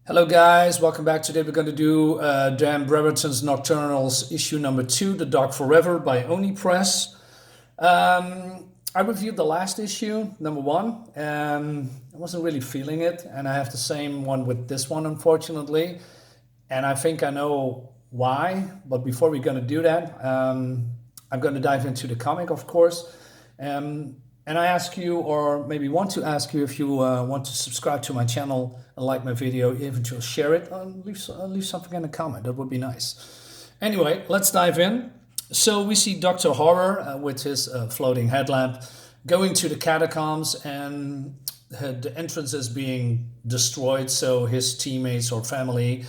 Hello guys, welcome back. Today we're going to do Dan Brereton's Nocturnals issue number 2, The Dark Forever by Oni Press. I reviewed the last issue, number 1, and I wasn't really feeling it, and I have the same one with this one, unfortunately, and I think I know why, but before we're going to do that, I'm going to dive into the comic, of course. And I ask you, or maybe want to ask you, if you want to subscribe to my channel and like my video, even to share it, leave something in a comment. That would be nice. Anyway, let's dive in. So we see Dr. Horror with his floating headlamp going to the catacombs, and the entrance is being destroyed, so his teammates or family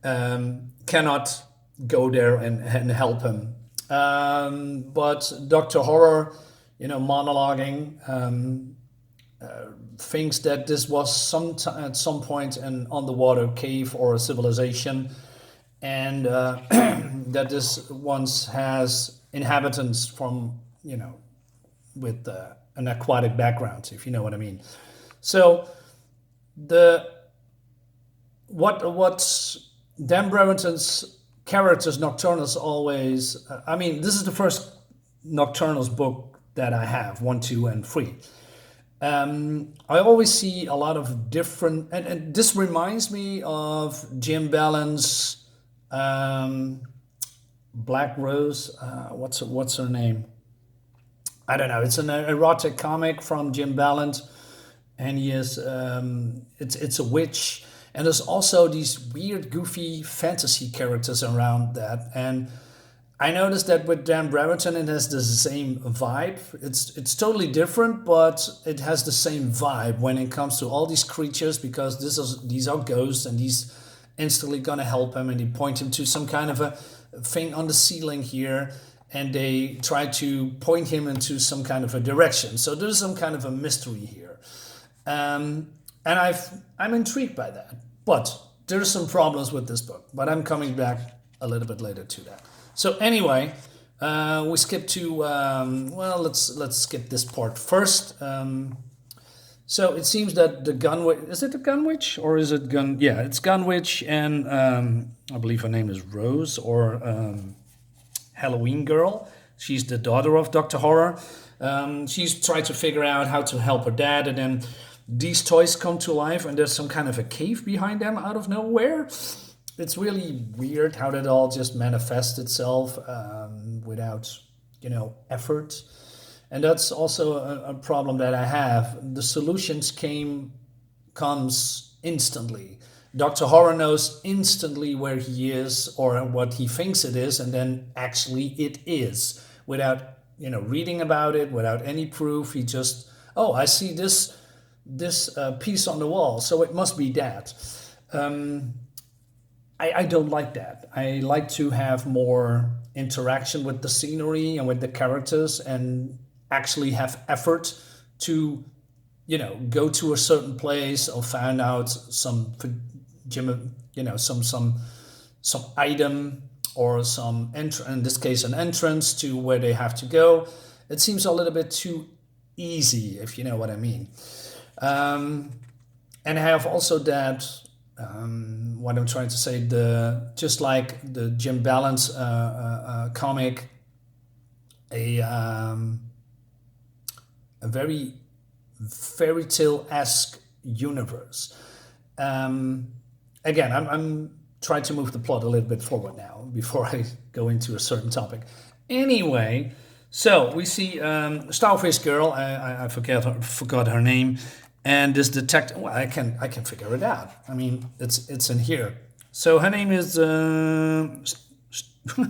cannot go there and help him. But Dr. Horror, monologuing, thinks that this was at some point an underwater cave or a civilization, and that this once has inhabitants from, with an aquatic background, if you know what I mean. So what Dan Brereton's characters Nocturnals always, this is the first Nocturnals book that I have, 1, 2, and 3. I always see a lot of different, and this reminds me of Jim Ballen's Black Rose. What's her name? I don't know. It's an erotic comic from Jim Ballen, and he is it's a witch, and there's also these weird, goofy fantasy characters around that. And I noticed that with Dan Brereton, it has the same vibe. It's totally different, but it has the same vibe when it comes to all these creatures, because these are ghosts, and he's instantly gonna help him, and they point him to some kind of a thing on the ceiling here, and they try to point him into some kind of a direction. So there's some kind of a mystery here, and I'm intrigued by that. But there's some problems with this book, but I'm coming back a little bit later to that. So anyway, we skip to, let's skip this part first. So it seems that the Gunwitch, is it a Gunwitch or is it yeah, it's Gunwitch, and I believe her name is Rose, or Halloween Girl. She's the daughter of Dr. Horror. She's trying to figure out how to help her dad, and then these toys come to life, and there's some kind of a cave behind them out of nowhere. It's really weird how that all just manifests itself without, effort. And that's also a problem that I have. The solutions comes instantly. Dr. Horror knows instantly where he is or what he thinks it is, and then actually it is, without, reading about it, without any proof. He just, oh, I see this piece on the wall, so it must be that. I don't like that. I like to have more interaction with the scenery and with the characters, and actually have effort to, go to a certain place or find out some item, or some in this case an entrance to where they have to go. It seems a little bit too easy, if you know what I mean. And I have also that. What I'm trying to say, just like the Jim Ballen's comic, a very fairy tale-esque universe. Again, I'm trying to move the plot a little bit forward now before I go into a certain topic. Anyway, so we see Starfish girl. I forgot her name. And this detective, well, I can figure it out. It's in here. So her name is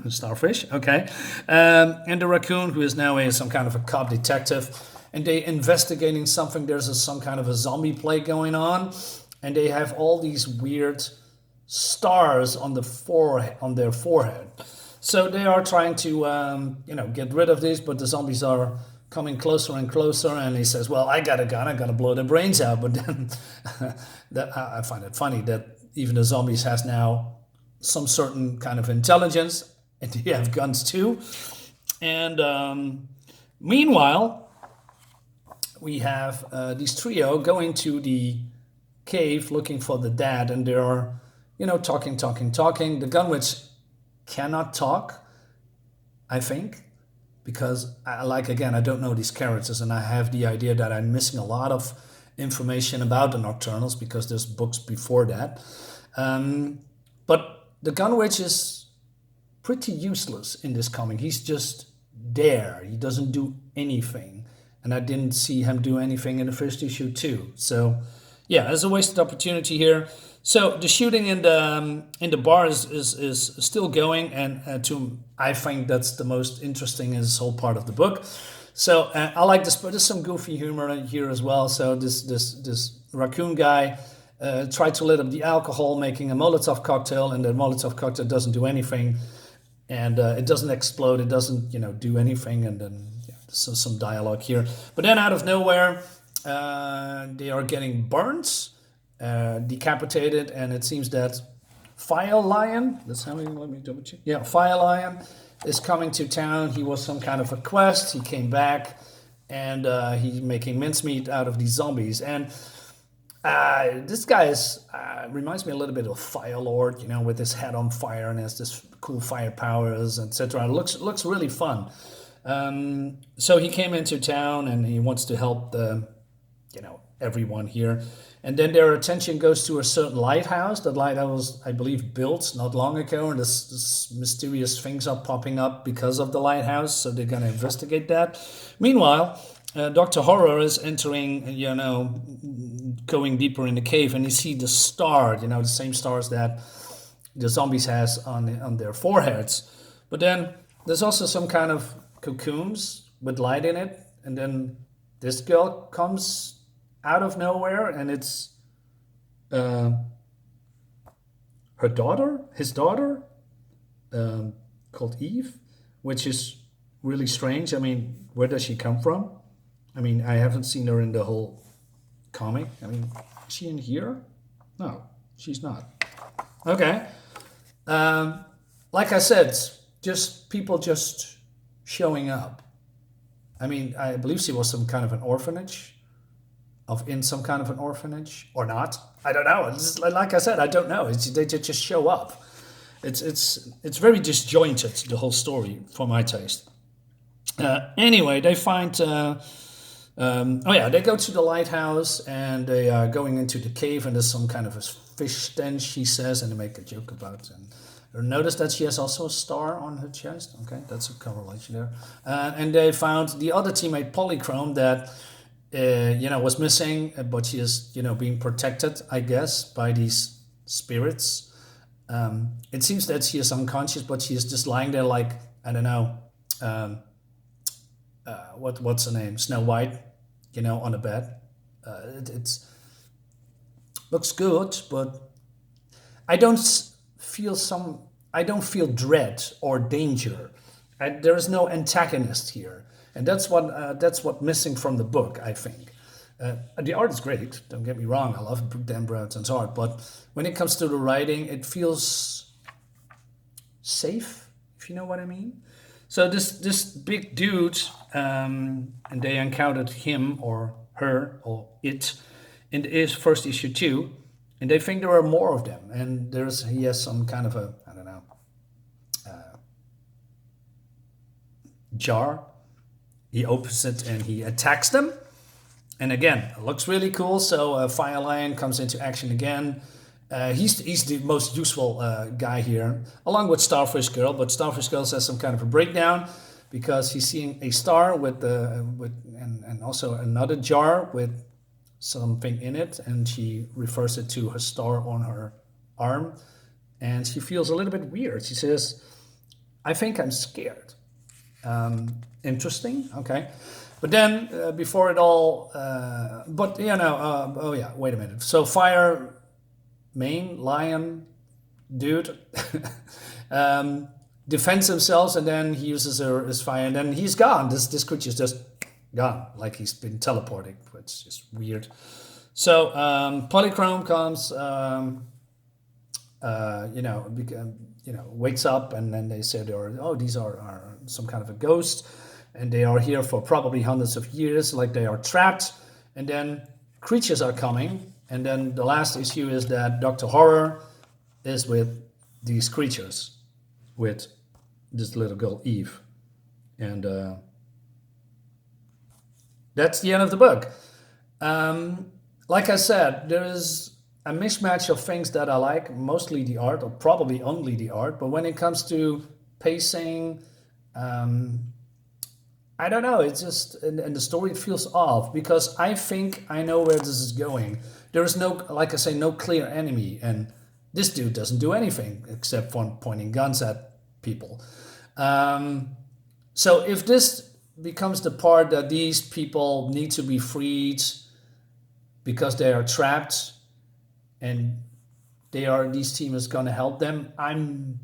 Starfish, okay. And the Raccoon, who is now some kind of a cop detective, and they investigating something. There's some kind of a zombie plague going on, and they have all these weird stars on their forehead. So they are trying to get rid of this, but the zombies are coming closer and closer, and he says, well, I got a gun, I gotta blow their brains out. But then I find it funny that even the zombies has now some certain kind of intelligence, and they have guns too. And meanwhile, we have this trio going to the cave looking for the dad, and they are, talking. The Gunwitch cannot talk, I think, because again, I don't know these characters, and I have the idea that I'm missing a lot of information about the Nocturnals because there's books before that. But the Gunwitch is pretty useless in this comic. He's just there. He doesn't do anything, and I didn't see him do anything in the first issue too. So yeah, there's a wasted opportunity here. So the shooting in the bar is still going, and I think that's the most interesting in this whole part of the book. So I like this, but there's some goofy humor here as well. So this raccoon guy tried to lit up the alcohol, making a Molotov cocktail, and the Molotov cocktail doesn't do anything, and it doesn't explode. It doesn't do anything, and then so some dialogue here. But then out of nowhere, they are getting burnt, decapitated, and it seems that Firelion, let me double check. Yeah, Firelion is coming to town. He was some kind of a quest. He came back, and he's making mincemeat out of these zombies. And this guy reminds me a little bit of Firelord, with his head on fire and has this cool fire powers, etc. It looks really fun. So he came into town and he wants to help everyone here. And then their attention goes to a certain lighthouse. That lighthouse, I believe, built not long ago, and this mysterious things are popping up because of the lighthouse. So they're going to investigate that. Meanwhile, Dr. Horror is entering, going deeper in the cave, and you see the star, the same stars that the zombies has on their foreheads. But then there's also some kind of cocoons with light in it, and then this girl comes out of nowhere, and it's his daughter, called Eve, which is really strange. I mean, where does she come from? I mean, I haven't seen her in the whole comic. I mean, is she in here? No, she's not. Okay. Like I said, just people just showing up. I mean, I believe she was some kind of an orphanage. In some kind of an orphanage or not, I don't know. It's like I said, I don't know. They just show up. It's very disjointed, the whole story, for my taste. Anyway, they find. They go to the lighthouse and they are going into the cave, and there's some kind of a fish stench, he says, and they make a joke about it. And notice that she has also a star on her chest. Okay, that's a correlation there. And they found the other teammate, Polychrome, that. Was missing, but she is, being protected, I guess, by these spirits. It seems that she is unconscious, but she is just lying there like, I don't know, what's her name? Snow White, on a bed. It's looks good, but I don't feel dread or danger. There is no antagonist here. And that's what missing from the book, I think. The art is great, don't get me wrong. I love Dan Brereton's art, but when it comes to the writing, it feels safe, if you know what I mean. So this big dude, and they encountered him or her or it in the first issue too, and they think there are more of them. And he has some kind of a, I don't know, jar. He opens it and he attacks them. And again, it looks really cool. So Firelion comes into action again. He's the most useful guy here, along with Starfish Girl. But Starfish Girl has some kind of a breakdown because he's seeing a star and also another jar with something in it, and she refers it to her star on her arm, and she feels a little bit weird. She says, "I think I'm scared." Interesting, okay. But then before it all, wait a minute. So lion dude defends himself, and then he uses his fire, and then he's gone. This creature's just gone, like he's been teleporting, which is weird. So Polychrome comes, wakes up, and then they say these are some kind of a ghost, and they are here for probably hundreds of years, like they are trapped, and then creatures are coming, And then the last issue is that Dr. Horror is with these creatures, with this little girl Eve. And that's the end of the book. Like I said, there is a mismatch of things that I like, mostly the art, or probably only the art. But when it comes to pacing, I don't know. It's just, and the story feels off because I think I know where this is going. There is no, like I say, no clear enemy, and this dude doesn't do anything except for pointing guns at people. So if this becomes the part that these people need to be freed because they are trapped, and these team is going to help them, I'm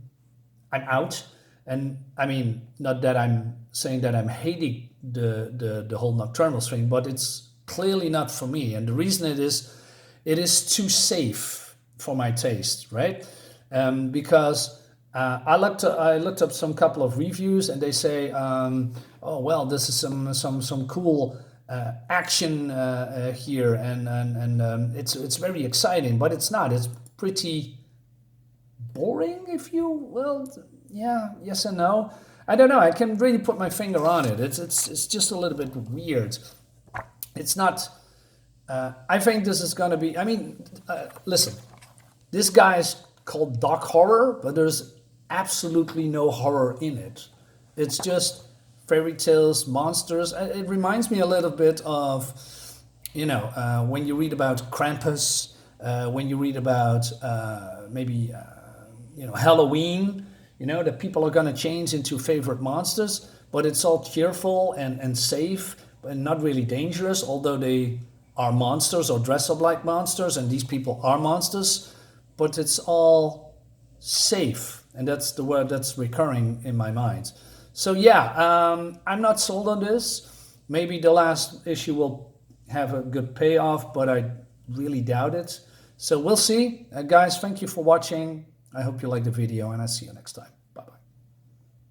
out. And I mean, not that I'm saying that I'm hating the whole Nocturnals thing, but it's clearly not for me. And the reason it is too safe for my taste, right? Because I looked up some couple of reviews, and they say, oh well, this is some cool action here, and it's very exciting, but it's not. It's pretty boring, if you will. Yeah, yes and no. I don't know. I can really put my finger on it. It's just a little bit weird. It's not. I think this is gonna be. I mean, listen. This guy is called Doc Horror, but there's absolutely no horror in it. It's just fairy tales, monsters. It reminds me a little bit of, when you read about Krampus, when you read about maybe Halloween. That people are going to change into favorite monsters, but it's all cheerful and safe and not really dangerous, although they are monsters or dress up like monsters, and these people are monsters, but it's all safe, and that's the word that's recurring in my mind. So yeah, I'm not sold on this. Maybe the last issue will have a good payoff, but I really doubt it. So we'll see. Guys, thank you for watching. I hope you liked the video, and I'll see you next time.